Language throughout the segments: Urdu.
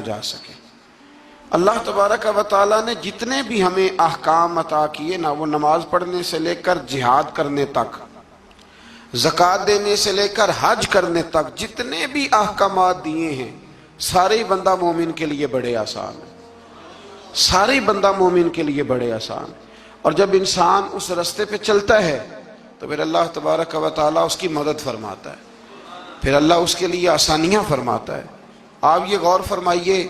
جا سکے۔ اللہ تبارک و تعالیٰ نے جتنے بھی ہمیں احکام عطا کیے نا، وہ نماز پڑھنے سے لے کر جہاد کرنے تک، زکوٰۃ دینے سے لے کر حج کرنے تک، جتنے بھی احکامات دیے ہیں سارے بندہ مومن کے لیے بڑے آسان ہیں، سارے بندہ مومن کے لیے بڑے آسان ہیں۔ اور جب انسان اس راستے پہ چلتا ہے تو پھر اللہ تبارک و تعالیٰ اس کی مدد فرماتا ہے، پھر اللہ اس کے لیے آسانیاں فرماتا ہے۔ آپ یہ غور فرمائیے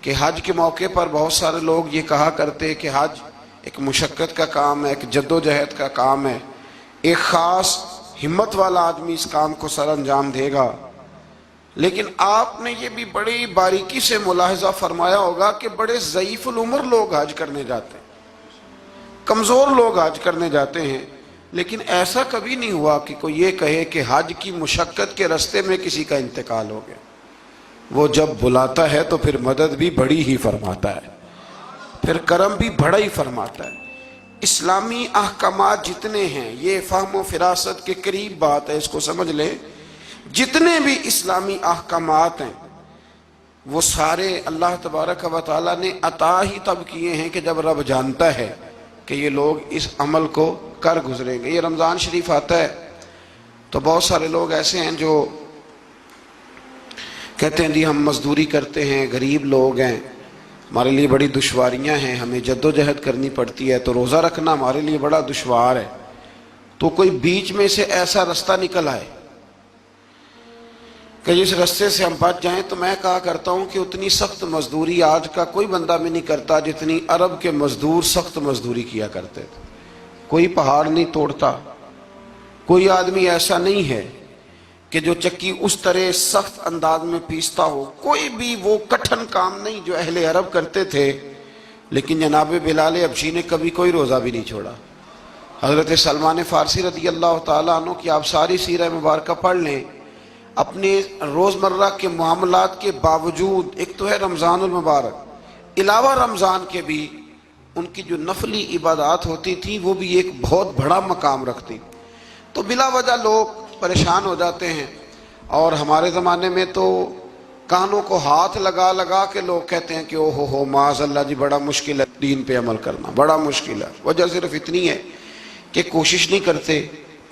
کہ حج کے موقع پر بہت سارے لوگ یہ کہا کرتے کہ حج ایک مشقت کا کام ہے، ایک جد و جہد کا کام ہے، ایک خاص ہمت والا آدمی اس کام کو سر انجام دے گا۔ لیکن آپ نے یہ بھی بڑی باریکی سے ملاحظہ فرمایا ہوگا کہ بڑے ضعیف العمر لوگ حج کرنے جاتے ہیں، کمزور لوگ حج کرنے جاتے ہیں، لیکن ایسا کبھی نہیں ہوا کہ کوئی یہ کہے کہ حج کی مشقت کے راستے میں کسی کا انتقال ہو گیا۔ وہ جب بلاتا ہے تو پھر مدد بھی بڑی ہی فرماتا ہے، پھر کرم بھی بڑا ہی فرماتا ہے۔ اسلامی احکامات جتنے ہیں، یہ فہم و فراست کے قریب بات ہے، اس کو سمجھ لیں، جتنے بھی اسلامی احکامات ہیں وہ سارے اللہ تبارک و تعالیٰ نے عطا ہی تب کیے ہیں کہ جب رب جانتا ہے کہ یہ لوگ اس عمل کو کر گزریں گے۔ یہ رمضان شریف آتا ہے تو بہت سارے لوگ ایسے ہیں جو کہتے ہیں جی ہم مزدوری کرتے ہیں، غریب لوگ ہیں، ہمارے لیے بڑی دشواریاں ہیں، ہمیں جد و جہد کرنی پڑتی ہے، تو روزہ رکھنا ہمارے لیے بڑا دشوار ہے۔ تو کوئی بیچ میں سے ایسا رستہ نکل آئے کہ جس رستے سے ہم بچ جائیں، تو میں کہا کرتا ہوں کہ اتنی سخت مزدوری آج کا کوئی بندہ بھی نہیں کرتا جتنی عرب کے مزدور سخت مزدوری کیا کرتے تھے۔ کوئی پہاڑ نہیں توڑتا، کوئی آدمی ایسا نہیں ہے کہ جو چکی اس طرح سخت انداز میں پیستا ہو، کوئی بھی وہ کٹھن کام نہیں جو اہل عرب کرتے تھے۔ لیکن جناب بلال حبشی نے کبھی کوئی روزہ بھی نہیں چھوڑا۔ حضرت سلمان فارسی رضی اللہ تعالیٰ عنہ کی آپ ساری سیرہ مبارکہ پڑھ لیں، اپنے روزمرہ کے معاملات کے باوجود، ایک تو ہے رمضان المبارک، علاوہ رمضان کے بھی ان کی جو نفلی عبادات ہوتی تھی وہ بھی ایک بہت بڑا مقام رکھتی۔ تو بلا وجہ لوگ پریشان ہو جاتے ہیں، اور ہمارے زمانے میں تو کانوں کو ہاتھ لگا لگا کے لوگ کہتے ہیں کہ او ہو معاذ اللہ جی بڑا مشکل ہے دین پہ عمل کرنا، بڑا مشکل ہے۔ وجہ صرف اتنی ہے کہ کوشش نہیں کرتے،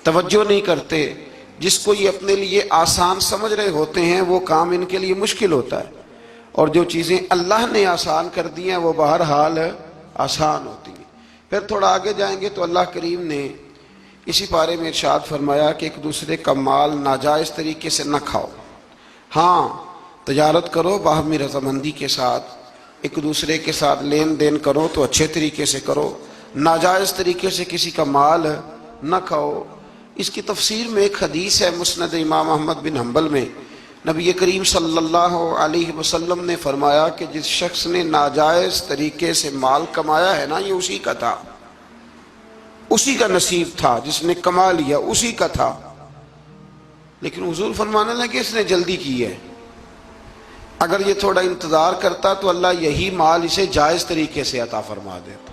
توجہ نہیں کرتے۔ جس کو یہ اپنے لیے آسان سمجھ رہے ہوتے ہیں وہ کام ان کے لیے مشکل ہوتا ہے، اور جو چیزیں اللہ نے آسان کر دی ہیں وہ بہرحال آسان ہوتی ہیں۔ پھر تھوڑا آگے جائیں گے تو اللہ کریم نے اسی بارے میں ارشاد فرمایا کہ ایک دوسرے کا مال ناجائز طریقے سے نہ کھاؤ۔ ہاں تجارت کرو باہمی رضامندی کے ساتھ، ایک دوسرے کے ساتھ لین دین کرو تو اچھے طریقے سے کرو، ناجائز طریقے سے کسی کا مال نہ کھاؤ۔ اس کی تفسیر میں ایک حدیث ہے مسند امام احمد بن حنبل میں، نبی کریم صلی اللہ علیہ وسلم نے فرمایا کہ جس شخص نے ناجائز طریقے سے مال کمایا ہے نا، یہ اسی کا تھا، اسی کا نصیب تھا، جس نے کما لیا اسی کا تھا۔ لیکن حضور فرمانے لگے اس نے جلدی کی ہے، اگر یہ تھوڑا انتظار کرتا تو اللہ یہی مال اسے جائز طریقے سے عطا فرما دیتا۔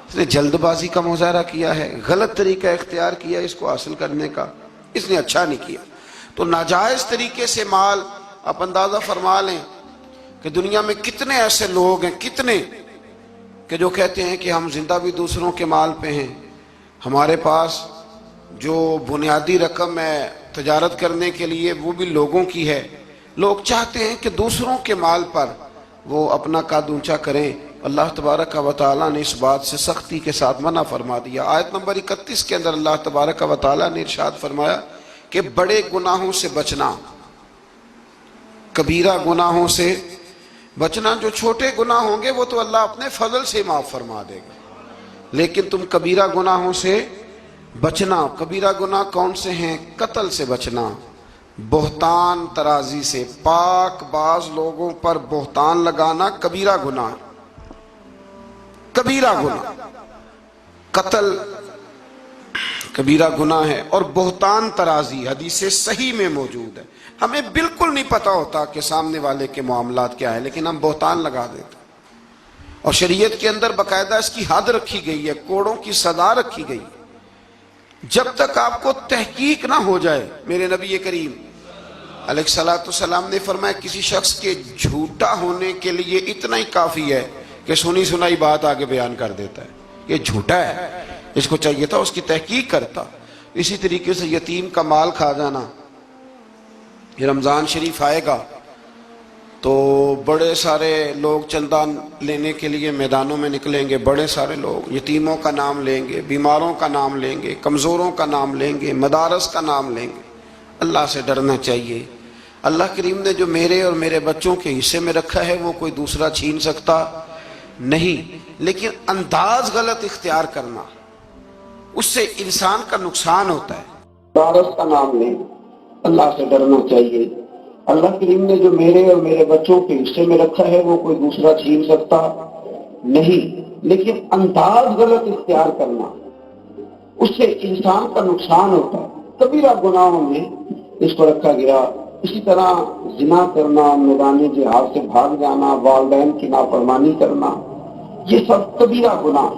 اس نے جلد بازی کا مظاہرہ کیا ہے، غلط طریقہ اختیار کیا اس کو حاصل کرنے کا، اس نے اچھا نہیں کیا۔ تو ناجائز طریقے سے مال، آپ اندازہ فرما لیں کہ دنیا میں کتنے ایسے لوگ ہیں، کتنے کہ جو کہتے ہیں کہ ہم زندہ بھی دوسروں کے مال پہ ہیں، ہمارے پاس جو بنیادی رقم ہے تجارت کرنے کے لیے وہ بھی لوگوں کی ہے۔ لوگ چاہتے ہیں کہ دوسروں کے مال پر وہ اپنا قد اونچا کریں۔ اللہ تبارک و تعالیٰ نے اس بات سے سختی کے ساتھ منع فرما دیا۔ آیت نمبر 31 کے اندر اللہ تبارک و تعالیٰ نے ارشاد فرمایا کہ بڑے گناہوں سے بچنا، کبیرہ گناہوں سے بچنا۔ جو چھوٹے گناہ ہوں گے وہ تو اللہ اپنے فضل سے معاف فرما دے گا، لیکن تم کبیرہ گناہوں سے بچنا۔ کبیرہ گناہ کون سے ہیں؟ قتل سے بچنا، بہتان ترازی سے، پاک باز لوگوں پر بہتان لگانا کبیرہ گناہ، کبیرہ گناہ۔ قتل کبیرہ گناہ ہے، اور بہتان ترازی حدیث صحیح میں موجود ہے۔ ہمیں بالکل نہیں پتا ہوتا کہ سامنے والے کے معاملات کیا ہے، لیکن ہم بہتان لگا دیتے، اور شریعت کے اندر باقاعدہ اس کی حد رکھی گئی ہے، کوڑوں کی سزا رکھی گئی ہے۔ جب تک آپ کو تحقیق نہ ہو جائے، میرے نبی کریم علیہ الصلوۃ والسلام نے فرمایا کسی شخص کے جھوٹا ہونے کے لیے اتنا ہی کافی ہے کہ سنی سنائی بات آگے بیان کر دیتا ہے، یہ جھوٹا ہے، اس کو چاہیے تھا اس کی تحقیق کرتا۔ اسی طریقے سے یتیم کا مال کھا جانا، یہ رمضان شریف آئے گا تو بڑے سارے لوگ چندہ لینے کے لیے میدانوں میں نکلیں گے، بڑے سارے لوگ یتیموں کا نام لیں گے، بیماروں کا نام لیں گے، کمزوروں کا نام لیں گے، مدارس کا نام لیں گے۔ اللہ سے ڈرنا چاہیے۔ اللہ کریم نے جو میرے اور میرے بچوں کے حصے میں رکھا ہے وہ کوئی دوسرا چھین سکتا نہیں، لیکن انداز غلط اختیار کرنا، اس سے انسان کا نقصان ہوتا ہے۔ مدارس کا نام لیں، اللہ سے ڈرنا چاہیے۔ اللہ کریم نے جو میرے اور میرے بچوں کے حصے میں رکھا ہے وہ کوئی دوسرا چھین سکتا نہیں، لیکن انداز غلط اختیار کرنا، اس سے انسان کا نقصان ہوتا ہے۔ کبیرہ گناہوں میں اس کو رکھا گیا۔ اسی طرح زنا کرنا، میدان جہاد سے بھاگ جانا، والدین کی نافرمانی کرنا، یہ سب کبیرہ گناہ۔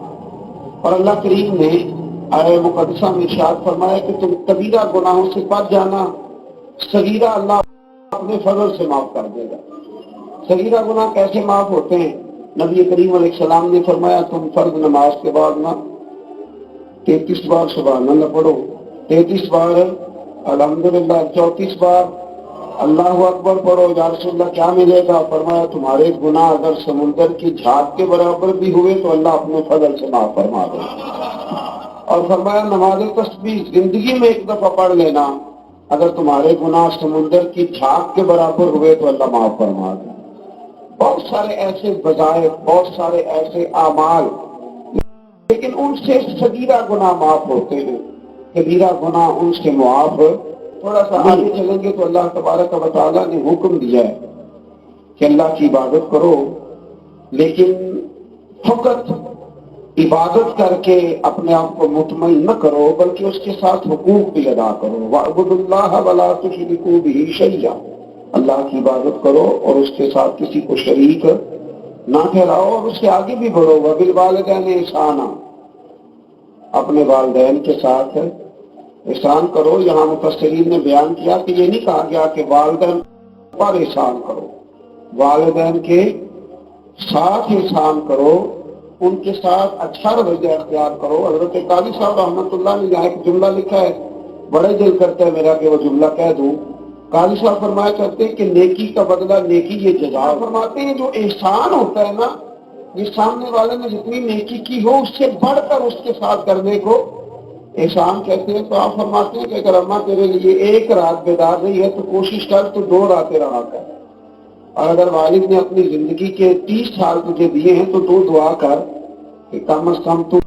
اور اللہ کریم نے آیہ مقدسہ میں ارشاد فرمایا کہ تم کبیرہ گناہوں سے بچ جانا، صغیرہ اللہ اپنے فضل سے معاف کر دے گا۔ صغیرہ گناہ کیسے معاف ہوتے ہیں؟ نبی کریم علیہ السلام نے فرمایا تم فرض نماز کے بعد نہ 33 بار سبحان اللہ پڑھو، 33 بار الحمدللہ، 34 بار اللہ اکبر پڑھو۔ یا رسول اللہ کیا ملے گا؟ فرمایا تمہارے گناہ اگر سمندر کی جھاگ کے برابر بھی ہوئے تو اللہ اپنے فضل سے معاف فرما دے گا۔ اور فرمایا نماز تسبیح زندگی میں ایک دفعہ پڑھ لینا، اگر تمہارے گناہ سمندر کی جھاگ کے برابر ہوئے تو اللہ معاف فرما دے۔ بہت سارے ایسے وظائف، بہت سارے ایسے اعمال، لیکن ان سے صغیرہ گناہ معاف ہوتے ہیں، کبیرہ گناہ ان سے معاف۔ تھوڑا سا آگے چلیں گے تو اللہ تبارک و تعالیٰ نے حکم دیا ہے کہ اللہ کی عبادت کرو، لیکن فقط عبادت کر کے اپنے آپ کو مطمئن نہ کرو بلکہ اس کے ساتھ حقوق بھی ادا کرو۔ وَاعْبُدُوا اللَّهَ وَلَا تُشْرِكُوا بِهِ شَيْئًا، اللہ کی عبادت کرو اور اس کے ساتھ کسی کو شریک نہ ٹھہراؤ، اور اس کے آگے بھی بڑھو۔ وَبِالْوَالِدَيْنِ إِحْسَانًا، اپنے والدین کے ساتھ احسان کرو۔ یہاں مفسرین نے بیان کیا کہ یہ نہیں کہا گیا کہ والدین پر احسان کرو، والدین کے ساتھ احسان کرو، ان کے ساتھ اچھا رویہ اختیار کرو۔ حضرت قاضی صاحب رحمۃ اللہ نے یہاں ایک جملہ لکھا ہے، بڑے دل کرتا ہے میرا کہ وہ جملہ کہہ دوں۔ قاضی صاحب فرمایا کرتے ہیں کہ نیکی کا بدلہ نیکی یہ جزا۔ فرماتے ہیں جو احسان ہوتا ہے نا، جس سامنے والے نے جتنی نیکی کی ہو اس سے بڑھ کر اس کے ساتھ کرنے کو احسان کہتے ہیں۔ تو آپ فرماتے ہیں کہ اگر اماں تیرے لیے ایک رات بیدار رہی ہے تو کوشش کر تو 2 راتیں رہا کر، اور اگر والد نے اپنی زندگی کے 30 سال تجھے دیے ہیں تو 2 دعا کر کہ کم از کم تو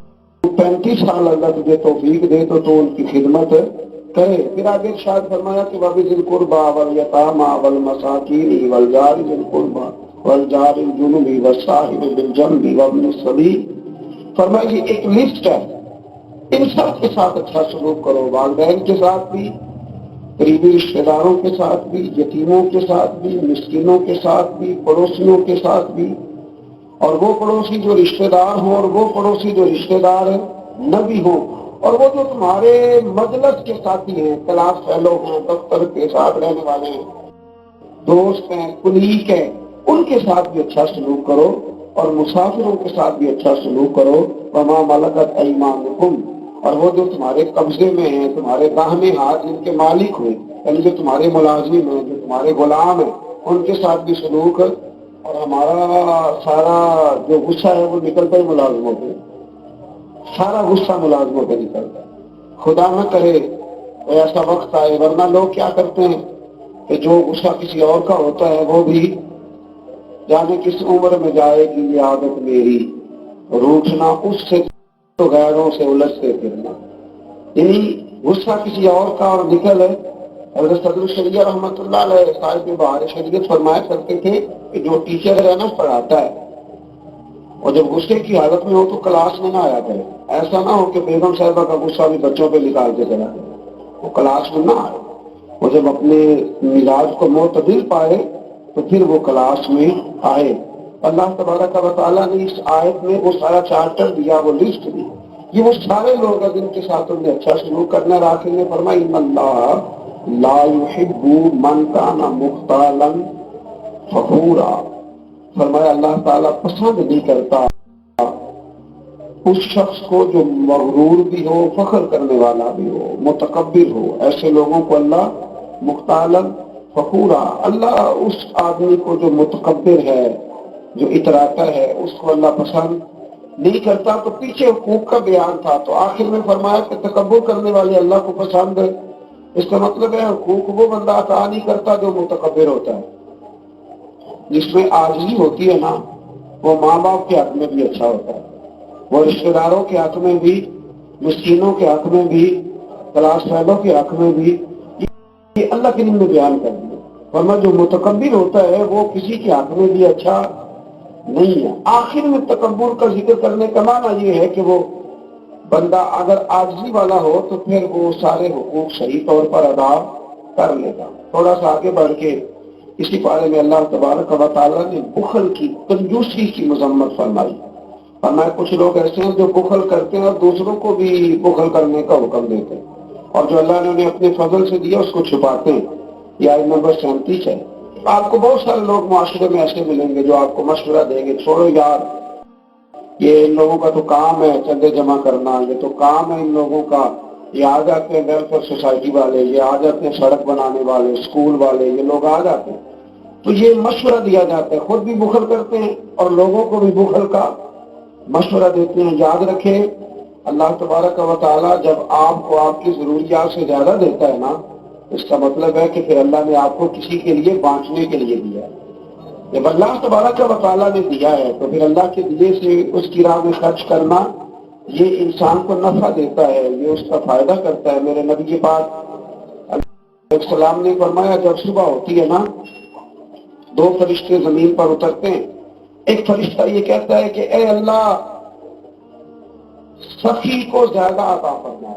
35 سال اللہ تجھے توفیق دے تو ان کی خدمت کرے۔ پھر آگے ارشاد فرمایا کہ وَبِذِي الْقُرْبَىٰ وَالْيَتَامَىٰ وَالْمَسَاكِينِ وَالْجَارِ ذِي الْقُرْبَىٰ وَالْجَارِ الْجُنُبِ وَالصَّاحِبِ بِالْجَنبِ وَابْنِ السَّبِيلِ، فرمایا یہ ایک لسٹ ہے، ان سب کے ساتھ اچھا سلوک کرو، والدین کے ساتھ بھی، قریبی رشتہ داروں کے ساتھ بھی، یتیموں کے ساتھ بھی، مسکینوں کے ساتھ بھی، پڑوسیوں کے ساتھ بھی، اور وہ پڑوسی جو رشتہ دار ہوں اور وہ پڑوسی جو رشتہ دار نہ بھی ہوں، اور وہ جو تمہارے مجلس کے ساتھی ہیں، کلاس فیلو ہیں، دفتر کے ساتھ رہنے والے ہیں، دوست ہیں، کلیگ ہیں، ان کے ساتھ بھی اچھا سلوک کرو، اور مسافروں کے ساتھ بھی اچھا سلوک کرو۔ وَمَا مَلَكَتْ أَيْمَانُكُمْ، اور وہ جو تمہارے قبضے میں ہیں، تمہارے داہنے ہاتھ جن کے مالک ہوئے، یعنی جو تمہارے ملازم ہیں، جو تمہارے غلام ہیں، ان کے ساتھ بھی سلوک۔ اور ہمارا سارا جو غصہ ہے وہ نکلتا ہی ملازموں پہ، سارا غصہ ملازموں پہ نکلتا ہے۔ خدا نہ کرے ایسا وقت آئے، ورنہ لوگ کیا کرتے ہیں کہ جو غصہ کسی اور کا ہوتا ہے وہ بھی جانے کس عمر میں جائے گی یہ عادت میری، روٹھنا اس سے تو غیروں سے الجھتے پھرنا، یعنی غصہ کسی اور کا اور نکل ہے۔ حضرت صدر الشریعہ رحمۃ اللہ علیہ صاحب بہار شریعت فرمایا کرتے تھے کہ جو ٹیچر ہے نا پڑھاتا ہے اور جب غصے کی حالت میں ہو تو کلاس میں نہ آیا کرے، ایسا نہ ہو کہ بیگم صاحبہ کا غصہ بھی بچوں پہ نکال کے چلا جائے، وہ کلاس میں نہ آئے، وہ جب اپنے مزاج کو معتدل پائے تو پھر وہ کلاس میں آئے۔ اللہ تبارک و تعالیٰ نے اس آیت میں وہ سارا چارٹر دیا، وہ لسٹ دی، یہ وہ سارے لوگ ہیں جن کے ساتھ انہیں اچھا سلوک کرنا۔ آخر میں فرمایا ان اللہ لا يحب من کان مختالا فخورا، فرمایا اللہ تعالیٰ پسند نہیں کرتا اس شخص کو جو مغرور بھی ہو، فخر کرنے والا بھی ہو، متکبر ہو. ایسے لوگوں کو اللہ مختالا فخورا، اللہ اس آدمی کو جو متکبر ہے، جو اتراتا ہے، اس کو اللہ پسند نہیں کرتا. تو پیچھے حقوق کا بیان تھا، تو آخر میں فرمایا کہ تکبر کرنے والے اللہ کو پسند ہے. اس کا مطلب ہے حقوق وہ بندہ عطا نہیں کرتا جو متکبر ہوتا ہے. جس میں عاجزی ہوتی ہے نا، وہ ماں باپ کے حق میں بھی اچھا ہوتا ہے، وہ رشتہ داروں کے حق میں بھی، مسکینوں کے حق میں بھی، کلاس فیلوں کے حق میں بھی. یہ اللہ کے دین میں بیان کر دیا. ورنہ جو متکبر ہوتا ہے وہ کسی کے حق میں بھی اچھا نہیں ہے. آخر میں تکبر کا ذکر کرنے کا معنی یہ ہے کہ وہ بندہ اگر عاجزی والا ہو تو پھر وہ سارے حقوق صحیح طور پر ادا کر لے گا. تھوڑا سا آگے بڑھ کے اسی بارے میں اللہ تبارک و تعالیٰ نے بخل کی، کنجوسی کی مذمت فرمائی. فرمایا کچھ لوگ ایسے ہیں جو بخل کرتے ہیں اور دوسروں کو بھی بخل کرنے کا حکم دیتے ہیں، اور جو اللہ نے انہیں اپنے فضل سے دیا اس کو چھپاتے ہیں. یہ آیت نمبر 37 ہے. آپ کو بہت سارے لوگ معاشرے میں ایسے ملیں گے جو آپ کو مشورہ دیں گے، چھوڑو یار، یہ ان لوگوں کا تو کام ہے چندے جمع کرنا، یہ تو کام ہے ان لوگوں کا، یہ آ جاتے ہیں ویلفیئر سوسائٹی والے، یہ آ جاتے ہیں سڑک بنانے والے، اسکول والے، یہ لوگ آ جاتے ہیں. تو یہ مشورہ دیا جاتا ہے، خود بھی بخل کرتے ہیں اور لوگوں کو بھی بخل کا مشورہ دیتے ہیں. یاد رکھیں اللہ تبارک و تعالیٰ جب آپ کو آپ کی ضروریات سے زیادہ دیتا ہے نا، اس کا مطلب ہے کہ پھر اللہ نے آپ کو کسی کے لیے بانٹنے کے لیے دیا ہے. جب اللہ تبارک و تعالیٰ نے دیا ہے تو پھر اللہ کے دیے سے اس کی راہ میں خرچ کرنا یہ انسان کو نفع دیتا ہے، یہ اس کا فائدہ کرتا ہے. میرے نبی پاک علیہ السلام نے فرمایا جب صبح ہوتی ہے نا، دو فرشتے زمین پر اترتے ہیں. ایک فرشتہ یہ کہتا ہے کہ اے اللہ سخی کو زیادہ عطا فرما،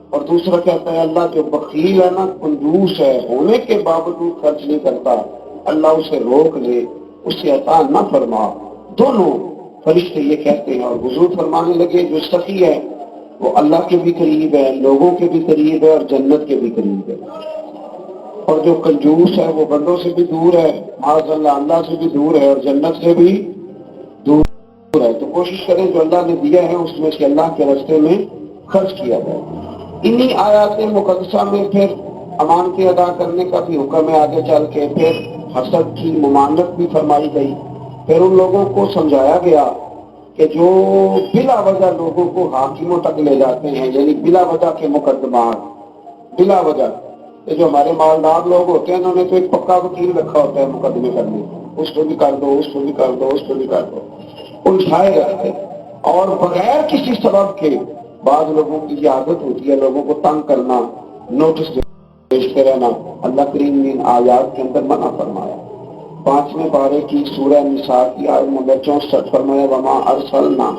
اور دوسرا کہتا ہے اللہ جو بخیل ہے نا، کنجوس ہے، ہونے کے باوجود خرچ نہیں کرتا، اللہ اسے روک لے، اسے عطا نہ فرما. دونوں فرشتے یہ کہتے ہیں اور حضور فرمانے لگے جو سخی ہے وہ اللہ کے بھی قریب ہے، لوگوں کے بھی قریب ہے اور جنت کے بھی قریب ہے. اور جو کنجوس ہے وہ بندوں سے بھی دور ہے، معاذ اللہ اللہ سے بھی دور ہے اور جنت سے بھی دور ہے. تو کوشش کریں جو اللہ نے دیا ہے اس میں سے اللہ کے راستے میں خرچ کیا جائے. انہی آیات مقدسہ میں پھر امانتیں ادا کرنے کا بھی حکم ہے. آگے چل کے پھر حسد کی ممانعت بھی فرمائی گئی. پھر ان لوگوں کو سمجھایا گیا کہ جو بلا وجہ لوگوں کو حاکموں تک لے جاتے ہیں، یعنی بلا وجہ کے مقدمات، بلا وجہ، یہ جو ہمارے مالدار لوگ ہوتے ہیں انہوں نے تو ایک پکا وکیل رکھا ہوتا ہے مقدمے کرنے، اس کو بھی کر دو، اس کو بھی کر دو، اس کو بھی کر دو، الجھائے رکھتے. اور بغیر کسی سبب کے بعض لوگوں کی یہ عادت ہوتی ہے لوگوں کو تنگ کرنا، نوٹس بھیجتے رہنا. اللہ کریم نے آیات کے اندر منع فرمایا. 5ویں پارے کی سورہ نساء کی آیت نمبر 64 فرمایا وما ارسلنا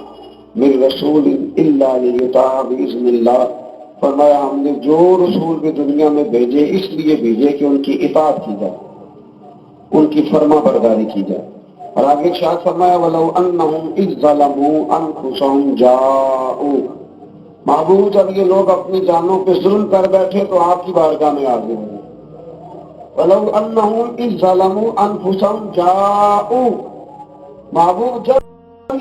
من رسول الا لیطاع باذن اللہ. فرمایا ہم نے جو رسول بھی دنیا میں بھیجے اس لیے بھیجے کہ ان کی اطاعت کی جائے، ان کی فرما برداری کی جائے. اور آگے ارشاد فرمایا وَلَوْ أَنَّهُمْ إِذْ ظَلَمُوا أَنفُسَهُمْ جَاءُوكَ. محبوب جب یہ لوگ اپنی جانوں پہ ظلم کر بیٹھے تو آپ کی بارگاہ میں حاضر ہوئے. وَلَوْ أَنَّهُمْ إِذْ ظَلَمُوا أَنفُسَهُمْ جَاءُوكَ. محبوب جب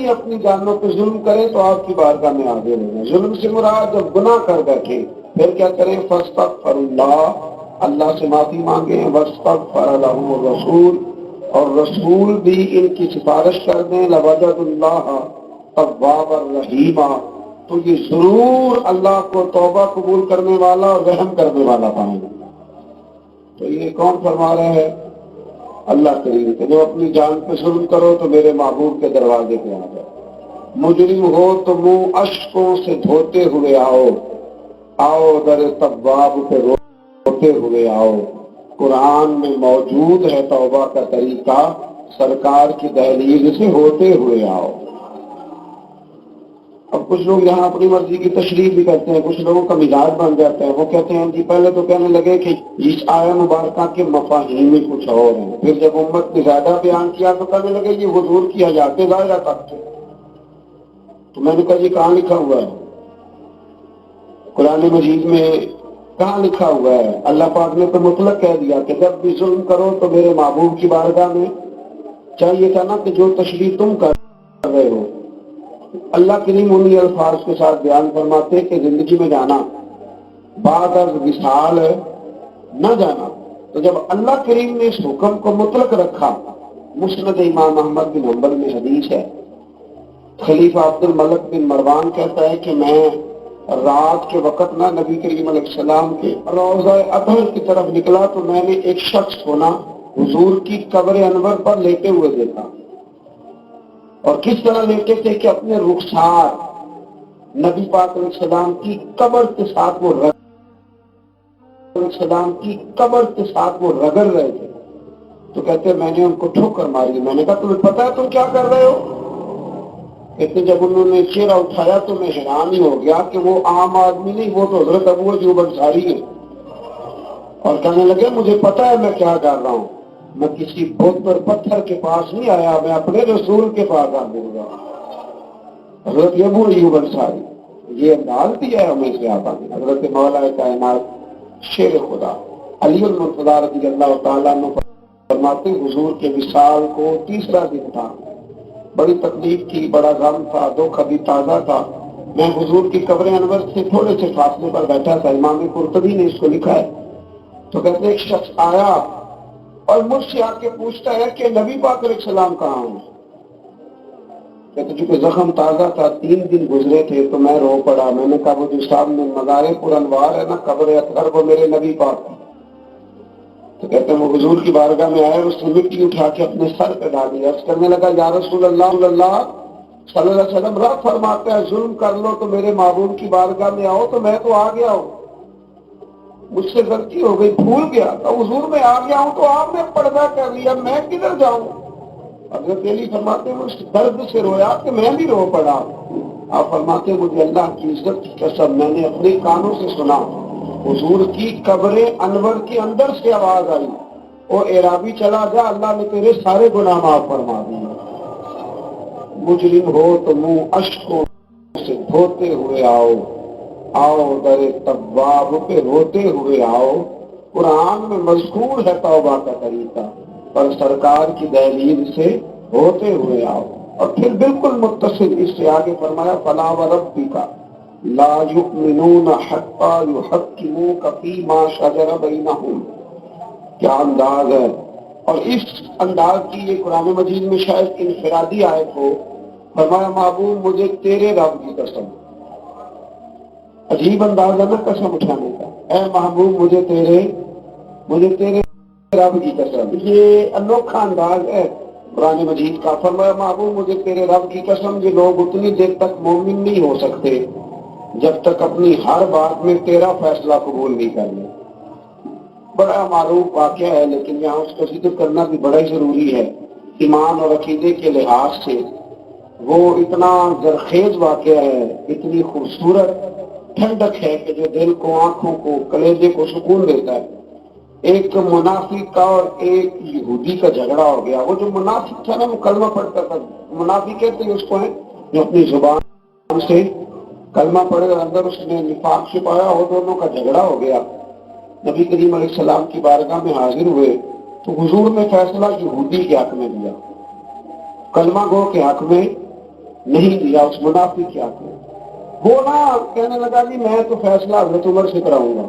یہ اپنی جانوں پہ ظلم کریں تو آپ کی بارگاہ میں حاضر ہوئے. ظلم سے مراد جب گناہ کر بیٹھے پھر کیا کریں؟ فَاسْتَغْفِرُوا اللَّهَ، اللہ سے معافی مانگیں، وَاسْتَغْفَرَ لَهُمُ الرَّسُولُ، اور رسول بھی ان کی سفارش کر دیں، لَوَجَدُوا اللَّهَ تَوَّابًا رَحِيمًا، تو یہ ضرور اللہ کو توبہ قبول کرنے والا اور رحم کرنے والا پائیں گے. تو یہ کون فرما رہے ہیں؟ اللہ کریم کہ جو اپنی جان پہ ظلم کرو تو میرے محبوب کے دروازے پہ آ جاؤ. مجرم ہو تو منہ اشکوں سے دھوتے ہوئے آؤ، آؤ در تواب پہ روتے ہوئے آؤ. قرآن میں موجود ہے توبہ کا طریقہ، سرکار کی دہلیز سے ہوتے ہوئے آؤ. اب کچھ لوگ یہاں اپنی مرضی کی تشریح بھی کرتے ہیں، کچھ لوگوں کا مزاج بن جاتا ہے. وہ کہتے ہیں جی پہلے تو کہنے لگے کہ اس آیہ مبارکہ کے مفاہیم میں کچھ اور ہیں، پھر جب امت نے زیادہ بیان کیا تو کہنے لگے یہ حضور کی حیات ظاہرہ تک تھے. تو میں نے کہا جی کہاں لکھا ہوا ہے؟ قرآن مجید میں کہاں لکھا ہوا ہے؟ اللہ پاک نے تو مطلق کہہ دیا کہ جب بھی ظلم کرو تو میرے محبوب کی بارگاہ میں چاہیے تھا نا کہ جو تشریح تم کر رہے ہو۔ اللہ کریم انہی الفاظ کے ساتھ بیان فرماتے کہ زندگی میں جانا بعد از وصال نہ جانا۔ تو جب اللہ کریم نے اس حکم کو مطلق رکھا، مسند امام احمد بن حنبل میں حدیث ہے، خلیفہ عبد الملک بن مروان کہتا ہے کہ میں رات کے وقت نہ نبی کریم علیہ السلام کے روضہ اطہر کی طرف نکلا تو میں نے ایک شخص کو نا حضور کی قبر انور پر لیٹے ہوئے دیکھا، اور کس طرح لیٹے تھے کہ اپنے رخسار نبی پاک علیہ السلام کی قبر کے ساتھ وہ رگڑ رہے تھے۔ تو کہتے میں نے ان کو ٹھوکر ماری، میں نے کہا تمہیں پتا ہے تم کیا کر رہے ہو؟ کہتے جب انہوں نے چہرہ اٹھایا تو میں حیران ہی ہو گیا کہ وہ عام آدمی نہیں، وہ تو حضرت ابو ایوب انصاری ہے، اور کہنے لگے مجھے پتا ہے میں کیا کر رہا ہوں، میں کسی بت پر پتھر کے پاس نہیں آیا، میں اپنے رسول کے پاس آ گیا۔ حضرت ابو ایوب انصاری یہ انداز دیا ہے ہمیں صحابہ نے۔ حضرت مولا کائنات شیر خدا علی المرتضیٰ رضی اللہ تعالیٰ عنہ فرماتے حضور کے وصال کو تیسرا دن تھا، بڑی تکلیف تھی، بڑا غم تھا، دکھ ابھی تازہ تھا، میں حضور کی قبر انور سے تھوڑے سے فاصلے پر بیٹھا تھا، امام قرطبی نے اس کو لکھا ہے۔ تو کہتے ایک شخص آیا اور مجھ سے آ کے پوچھتا ہے کہ نبی پاک علیہ السلام کہاں ہوں؟ کہتے چونکہ زخم تازہ تھا، 3 دن گزرے تھے تو میں رو پڑا، میں نے کہا وہ جو سامنے مزار پر انوار ہے نا قبر اطہر، وہ میرے نبی پاک ہے۔ تو کہتے ہیں وہ حضور کی بارگاہ میں آئے، اس نے مٹی اٹھا کے اپنے سر پہ ڈالی، عرض کرنے لگا یا رسول اللہ صلی اللہ علیہ وسلم رب فرماتا ہے ظلم کر لو تو میرے محبوب کی بارگاہ میں آؤ، تو میں تو آ گیا ہوں، مجھ سے غلطی ہو گئی، بھول گیا تو حضور میں آ گیا ہوں، تو آپ نے پردہ کر لیا، میں کدھر جاؤں؟ حضرت علی فرماتے ہیں اس درد سے رویا کہ میں بھی رو پڑا۔ آپ فرماتے ہیں مجھے اللہ کی عزت کی قسم میں نے اپنے کانوں سے سنا حضور کی قبر انور کے اندر سے آواز آئی، او اعرابی چلا جا، اللہ نے تیرے سارے گناہ معاف فرما دیے، مجرم ہو تو منہ اشکوں سے دھوتے ہوئے آؤ، آؤ در تواب پہ روتے ہوئے آؤ۔ قرآن میں مذکور ہے توبہ کا طریقہ، پر سرکار کی دہلیز سے ہوتے ہوئے آؤ۔ اور پھر بالکل متصل اس سے آگے فرمایا فلا وربک لا یؤمنون حتی یحکموک فیما شجر بینہم۔ کیا انداز ہے، اور اس انداز کی یہ قرآن مجید میں شاید انفرادی آیت ہو۔ فرمایا محبوب مجھے تیرے رب کی قسم، عجیب انداز ہے نا قسم اٹھانے کا، اے محبوب مجھے تیرے رب کی قسم، یہ انوکھا انداز ہے قرآن مجید کا۔ فرمایا محبوب مجھے تیرے رب کی قسم، یہ لوگ اتنی دیر تک مومن نہیں ہو سکتے جب تک اپنی ہر بات میں تیرا فیصلہ قبول نہیں کر لیں۔ بڑا معروف واقعہ ہے لیکن یہاں اس کا ذکر کرنا بھی بڑا ہی ضروری ہے، ایمان اور عقیدے کے لحاظ سے وہ اتنا زرخیز واقعہ ہے، اتنی خوبصورت ٹھنڈک ہے کہ جو دل کو، آنکھوں کو، کلیجے کو سکون دیتا ہے۔ ایک منافق کا اور ایک یہودی کا جھگڑا ہو گیا۔ وہ جو منافق تھا نا وہ کلمہ پڑھتا تھا، منافق کہتے ہیں اس کو ہے جو اپنی زبان سے کلمہ پڑھے اور اندر اس نے نفاق چھپایا، وہ دونوں کا جھگڑا ہو گیا۔ نبی کریم علیہ السلام کی بارگاہ میں حاضر ہوئے تو حضور نے فیصلہ یہودی کے حق میں دیا، کلمہ گو کے حق میں نہیں دیا، اس منافق کے حق میں۔ وہ نہ کہنے لگا جی میں تو فیصلہ حضرت عمر سے کراؤں گا۔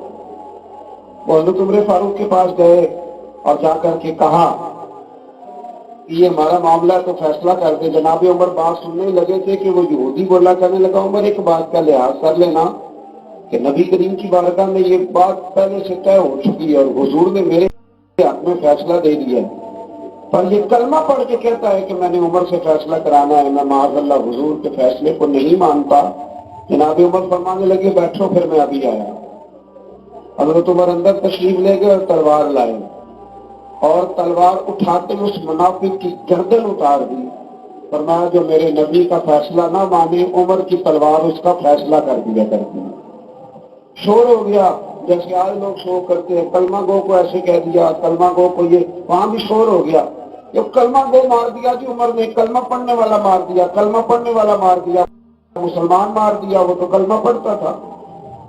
وہ حضرت عمر فاروق کے پاس گئے اور جا کر کے کہا یہ ہمارا معاملہ ہے تو فیصلہ کر دے۔ جناب عمر بات سننے لگے تھے کہ وہ یہودی بولا، کرنے لگا عمر ایک بات کا لحاظ کر لینا کہ نبی کریم کی بارگاہ میں یہ بات پہلے سے طے ہو چکی ہے اور حضور نے میرے حق میں فیصلہ دے دیا ہے، پر یہ کلمہ پڑھ کے کہتا ہے کہ میں نے عمر سے فیصلہ کرانا ہے، میں معاذ اللہ حضور کے فیصلے کو نہیں مانتا۔ جناب عمر فرمانے لگے بیٹھو پھر میں ابھی آیا۔ حضرت عمر اندر تشریف لے گئے اور تلوار لائے، اور تلوار اٹھاتے اس منافق کی گردن اتار دی۔ فرمایا جو میرے نبی کا فیصلہ نہ مانے عمر کی تلوار اس کا فیصلہ کر دیا کرتی ہے۔ شور ہو گیا جیسے آج لوگ شور کرتے ہیں، کلمہ گو کو ایسے کہہ دیا، کلمہ گو کو یہ، وہاں بھی شور ہو گیا، جب کلمہ گو مار دیا جی عمر نے، کلمہ پڑھنے والا مار دیا، کلمہ پڑھنے والا مار دیا، مسلمان مار دیا، وہ تو کلمہ پڑھتا تھا۔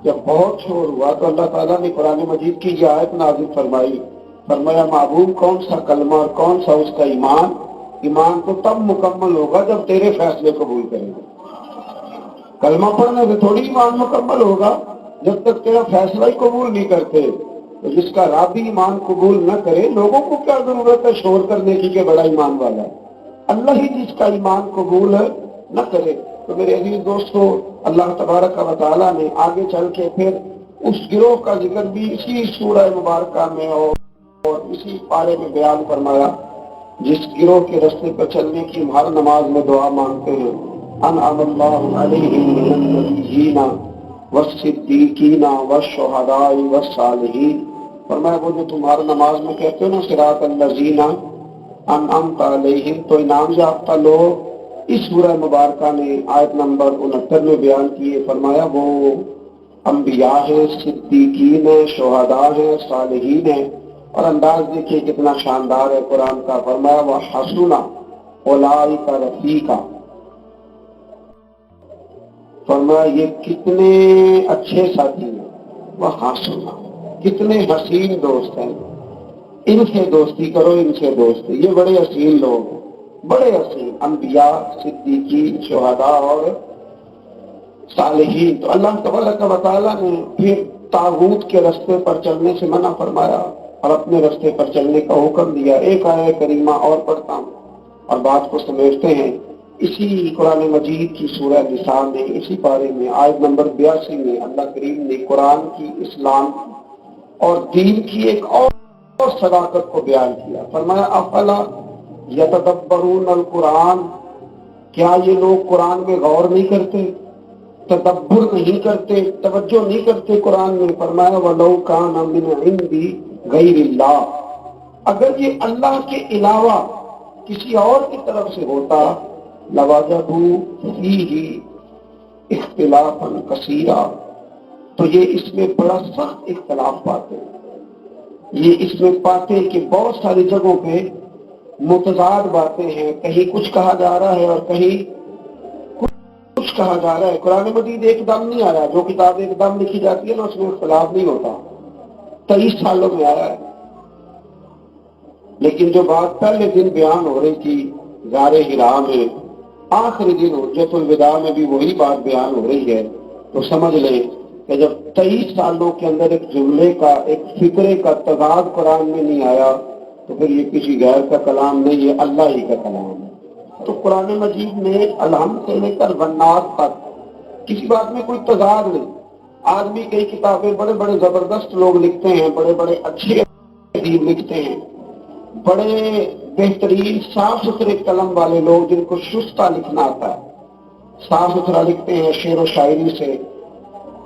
جب بہت شور ہوا تو اللہ تعالیٰ نے قرآن مجید کی یہ آیت نازل فرمائی، فرمایا معبود کون سا کلمہ اور کون سا اس کا ایمان، ایمان تو تب مکمل ہوگا جب تیرے فیصلے قبول کریں گے۔ کلمہ پڑھنے سے تھوڑی ایمان مکمل ہوگا، جب تک تیرا فیصلہ ہی قبول نہیں کرتے۔ تو جس کا رب ہی ایمان قبول نہ کرے، لوگوں کو کیا ضرورت ہے شور کرنے کی کہ بڑا ایمان والا ہے؟ اللہ ہی جس کا ایمان قبول نہ کرے۔ تو میرے عزیز دوستو، اللہ تبارک و تعالیٰ نے آگے چل کے پھر اس گروہ کا ذکر بھی اسی سورہ مبارکہ میں اور اسی پارے میں بیان فرمایا، جس گروہ کے راستے پر چلنے کی ہم ہر نماز میں دعا مانگتے ہیں، انعم اللہ علیہم من النبیین والصدیقین والشہداء والصالحین۔ فرمایا وہ جو تمہارا نماز میں کہتے ہو نا صراط الذین انعمت علیہم، تو انعام یافتہ لوگ اس سورہ مبارکہ نے آیت نمبر 69 میں بیان کیے۔ فرمایا وہ انبیاء ہیں، صدیقین ہیں، شہداء ہیں، صالحین ہیں، اور انداز دیکھیے کتنا شاندار ہے قرآن کا۔ فرمایا وحسن اولئک رفیقا، فرمایا یہ کتنے اچھے ساتھی ہیں، وحسن کتنے حسین دوست ہیں، ان سے دوستی کرو، ان سے دوستی، یہ بڑے حسین لوگ ہیں، بڑے حسین انبیاء، صدیقین، شہداء اور صالحین۔ تو اللہ تبارک و تعالیٰ نے پھر طاغوت کے راستے پر چلنے سے منع فرمایا اور اپنے راستے پر چلنے کا حکم دیا۔ ایک آیت کریمہ اور پڑھتا ہوں اور بات کو سمیٹتے ہیں۔ اسی قرآن مجید کی سورہ نساء میں اسی پارے میں آیت نمبر 82 میں اللہ کریم نے قرآن کی، اسلام کی اور دین کی ایک اور صداقت کو بیان کیا۔ فرمایا افلا یتدبرون القرآن، کیا یہ لوگ قرآن میں غور نہیں کرتے، تدبر نہیں کرتے، توجہ نہیں کرتے قرآن میں؟ فرمایا وَلَوْ كَانَ مِنْ عِنْدِ غَيْرِ اللَّهِ، اگر یہ اللہ کے علاوہ کسی اور کی طرف سے ہوتا، لَوَجَدُوا فِيهِ اخْتِلَافًا كَثِيرًا، تو یہ اس میں بڑا سخت اختلاف پاتے، یہ اس میں پاتے کہ بہت ساری جگہوں پہ متضاد باتیں ہیں، کہیں کچھ کہا جا رہا ہے اور کہیں کچھ کہا جا رہا ہے۔ قرآن مجید ایک دم نہیں آیا، جو کتاب ایک دم لکھی جاتی ہے نا اس میں اختلاف نہیں ہوتا، 23 سالوں میں آیا ہے۔ لیکن جو بات پہلے دن بیان ہو رہی تھی غار حرا میں، آخری دن حجۃ الوداع میں بھی وہی بات بیان ہو رہی ہے، تو سمجھ لیں کہ جب 23 سالوں کے اندر ایک جملے کا، ایک فکرے کا تضاد قرآن میں نہیں آیا، تو پھر یہ کسی غیر کا کلام نہیں، یہ اللہ ہی کا کلام ہے۔ تو قرآن مجید میں الحمد سے لے کر والناس تک کسی بات میں کوئی تضاد نہیں۔ آدمی کئی کتابیں بڑے بڑے زبردست لوگ لکھتے ہیں، بڑے بڑے اچھے ادیب لکھتے ہیں، بڑے بہترین صاف ستھرے قلم والے لوگ جن کو شستہ لکھنا آتا ہے، صاف ستھرا لکھتے ہیں، شعر و شاعری سے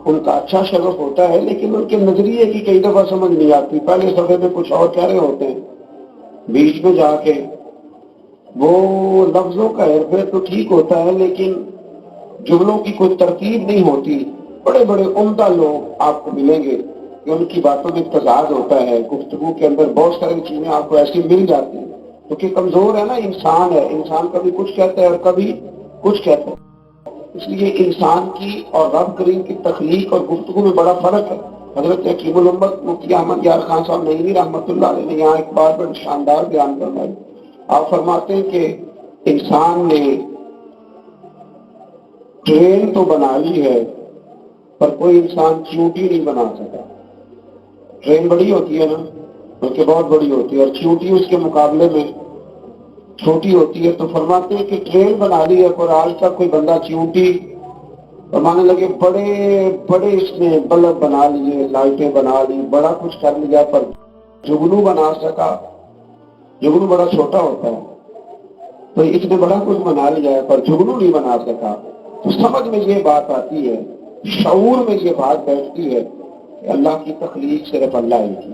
ان کا اچھا شغف ہوتا ہے، لیکن ان کے نظریے کی کئی دفعہ سمجھ نہیں آتی۔ پہلے صفحے میں کچھ اور کہہ رہے ہوتے ہیں، بیچ میں جا کے وہ لفظوں کا ہیرفیر تو ٹھیک ہوتا ہے لیکن جملوں کی کوئی ترتیب نہیں ہوتی۔ بڑے بڑے عمدہ لوگ آپ کو ملیں گے کہ ان کی باتوں میں تضاد ہوتا ہے، گفتگو کے اندر بہت ساری چیزیں آپ کو ایسی مل جاتی ہیں، کیونکہ کمزور ہے نا، انسان ہے، انسان کبھی کچھ کہتا ہے اور کبھی کچھ کہتا ہے۔ اس لیے انسان کی اور رب کریم کی تخلیق اور گفتگو میں بڑا فرق ہے۔ حضرت حکیم الامت مفتی احمد یار خان صاحب نعیمی رحمۃ اللہ علیہ نے یہاں ایک بات بڑی شاندار بیان فرمائی۔ آپ فرماتے ہیں کہ انسان نے ٹرین تو بنا لی ہے پر کوئی انسان چیونٹی نہیں بنا سکا۔ ٹرین بڑی ہوتی ہے نا، بلکہ بہت بڑی ہوتی ہے، اور چیونٹی اس کے مقابلے میں چھوٹی ہوتی ہے۔ تو فرماتے ہیں کہ ٹرین بنا لی ہے پر آج تک کوئی بندہ چیونٹی بنانے لگے، بڑے بڑے اس نے بلب بنا لیے، لائٹیں بنا لی، بڑا کچھ کر لیا، پر جگنو بنا سکا؟ جگنو بڑا چھوٹا ہوتا ہے، تو اس نے بڑا کچھ بنا لیا ہے پر جگنو نہیں بنا سکا۔ تو سمجھ میں یہ بات آتی ہے، شعور میں یہ بات بیٹھتی ہے کہ اللہ کی تخلیق صرف اللہ ہی کی۔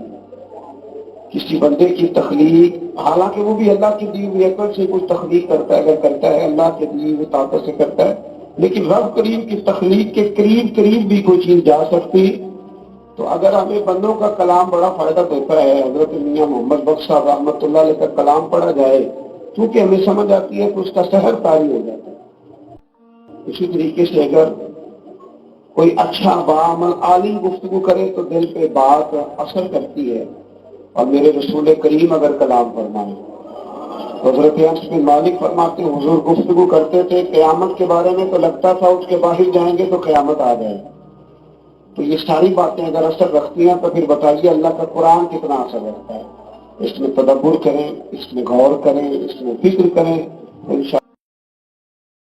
کسی بندے کی تخلیق، حالانکہ وہ بھی اللہ کی دی ہوئی عقل سے کچھ تخلیق کرتا ہے، اگر کرتا ہے اللہ کی دی ہوئی طاقت سے کرتا ہے، لیکن رب کریم کی تخلیق کے قریب قریب بھی کوئی چیز جا سکتی۔ تو اگر ہمیں بندوں کا کلام بڑا فائدہ دیتا ہے، حضرت میاں محمد بخش صاحب رحمۃ اللہ علیہ کا کلام پڑھا جائے کیونکہ ہمیں سمجھ آتی ہے تو اس کا سحر طاری ہو جاتا ہے۔ اسی طریقے سے اگر کوئی اچھا بعمل عالم گفتگو کرے تو دل پہ بات اثر کرتی ہے، اور میرے رسول کریم اگر کلام فرمائے، حضرت انس بن مالک فرماتے ہیں حضور گفتگو کرتے تھے قیامت کے بارے میں تو لگتا تھا اس کے باہر جائیں گے تو قیامت آ جائے۔ تو یہ ساری باتیں اگر اثر رکھتی ہیں تو پھر بتائیے اللہ کا قرآن کتنا اثر رکھتا ہے۔ اس میں تدبر کریں، اس میں غور کریں، اس میں فکر کریں، انشاءاللہ